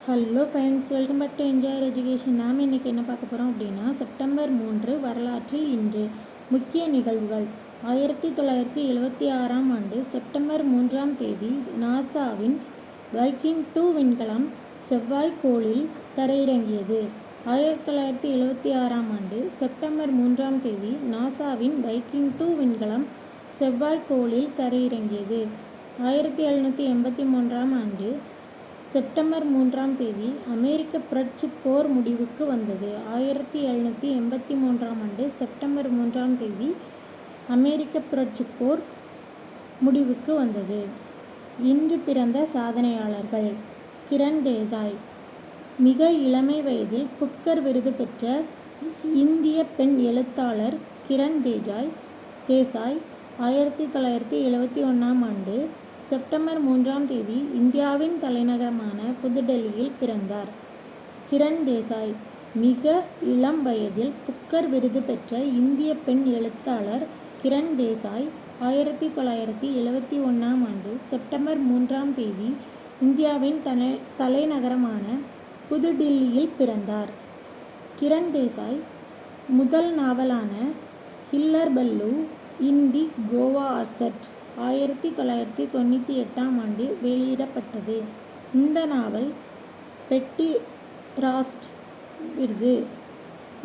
Hello friends, welcome back to Enjoyer Education. நாம் இன்றைக்கி என்ன பார்க்க போகிறோம் அப்படின்னா, செப்டம்பர் 3 வரலாற்றில் இன்று முக்கிய நிகழ்வுகள். 1976ஆம் ஆண்டு செப்டம்பர் 3ஆம் தேதி நாசாவின் வைக்கிங் 2 விண்கலம் செவ்வாய்க்கோளில் தரையிறங்கியது. 1976ஆம் ஆண்டு செப்டம்பர் 3ஆம் தேதி நாசாவின் வைக்கிங் 2 விண்கலம் செவ்வாய்க்கோளில் தரையிறங்கியது. 1783ஆம் ஆண்டு செப்டம்பர் 3ஆம் தேதி அமெரிக்க புரட்சிப் போர் முடிவுக்கு வந்தது. 1783ஆம் ஆண்டு செப்டம்பர் 3ஆம் தேதி அமெரிக்க புரட்சிப் போர் முடிவுக்கு வந்தது. இன்று பிறந்த சாதனையாளர்கள்: கிரண் தேசாய். மிக இளமை வயதில் புக்கர் விருது பெற்ற இந்திய பெண் எழுத்தாளர் கிரண் தேசாய் 1971ஆம் ஆண்டு செப்டம்பர் 3ஆம் தேதி இந்தியாவின் தலைநகரமான புதுடெல்லியில் பிறந்தார். கிரண் தேசாய் மிக இளம் வயதில் புக்கர் விருது பெற்ற இந்திய பெண் எழுத்தாளர் கிரண் தேசாய் 1971ஆம் ஆண்டு செப்டம்பர் 3ஆம் தேதி இந்தியாவின் தலைநகரமான புதுடில்லியில் பிறந்தார். கிரண் தேசாய் முதல் நாவலான ஹில்லர் பல்லூ இன் தி கோவா ஆர்ச்சர்ட் 1998ஆம் ஆண்டு வெளியிடப்பட்டது. இந்த நாவல் பெட்டி ராஸ்ட்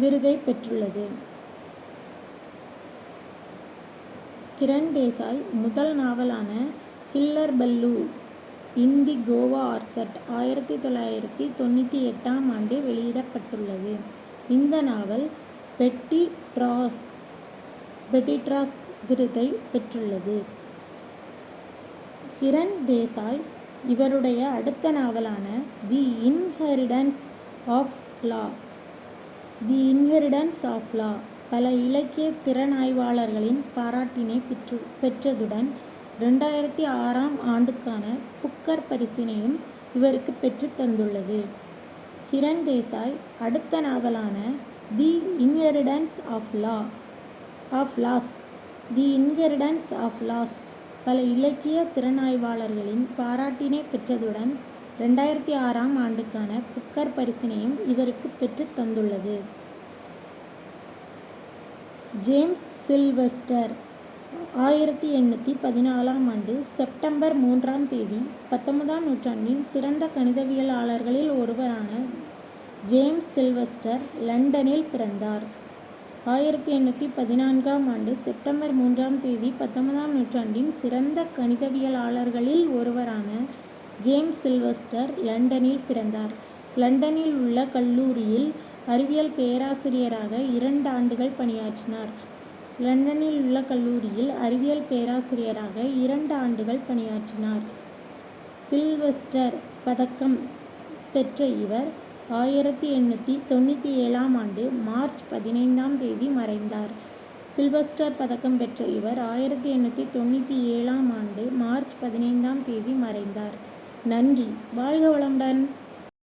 விருதை பெற்றுள்ளது. கிரண் தேசாய் முதல் நாவலான ஹில்லர் பல்லூ இன் தி கோவா ஆர்ச்சர்ட் 1998ஆம் ஆண்டு வெளியிடப்பட்டுள்ளது. இந்த நாவல் பெட்டி ராஸ்க் விருதை பெற்றுள்ளது. கிரண் தேசாய் இவருடைய அடுத்த நாவலான தி இன்ஹெரிடன்ஸ் ஆஃப் லா பல இலக்கிய திறனாய்வாளர்களின் பாராட்டினை பெற்றதுடன் 2006ஆம் ஆண்டுக்கான புக்கர் பரிசினையும் இவருக்கு பெற்று தந்துள்ளது. கிரண் தேசாய் அடுத்த நாவலான தி இன்ஹெரிடன்ஸ் ஆஃப் லாஸ் பல இலக்கிய திறனாய்வாளர்களின் பாராட்டினை பெற்றதுடன் 2006ஆம் ஆண்டுக்கான புக்கர் பரிசினையும் இவருக்கு பெற்று தந்துள்ளது. ஜேம்ஸ் சில்வெஸ்டர் 1814ஆம் ஆண்டு செப்டம்பர் 3ஆம் தேதி 19ஆம் நூற்றாண்டின் சிறந்த கணிதவியலாளர்களில் ஒருவரான ஜேம்ஸ் சில்வெஸ்டர் லண்டனில் பிறந்தார். 1814ஆம் ஆண்டு செப்டம்பர் 3ஆம் தேதி 19ஆம் நூற்றாண்டின் சிறந்த கணிதவியலாளர்களில் ஒருவரான ஜேம்ஸ் சில்வெஸ்டர் லண்டனில் பிறந்தார். லண்டனில் உள்ள கல்லூரியில் அறிவியல் பேராசிரியராக 2 ஆண்டுகள் பணியாற்றினார். சில்வெஸ்டர் பதக்கம் பெற்ற இவர் 1897ஆம் ஆண்டு மார்ச் 15ஆம் தேதி மறைந்தார். சில்வெஸ்டர் பதக்கம் பெற்ற இவர் 1897ஆம் ஆண்டு மார்ச் 15ஆம் தேதி மறைந்தார். நன்றி. வாழ்க வளமுடன்.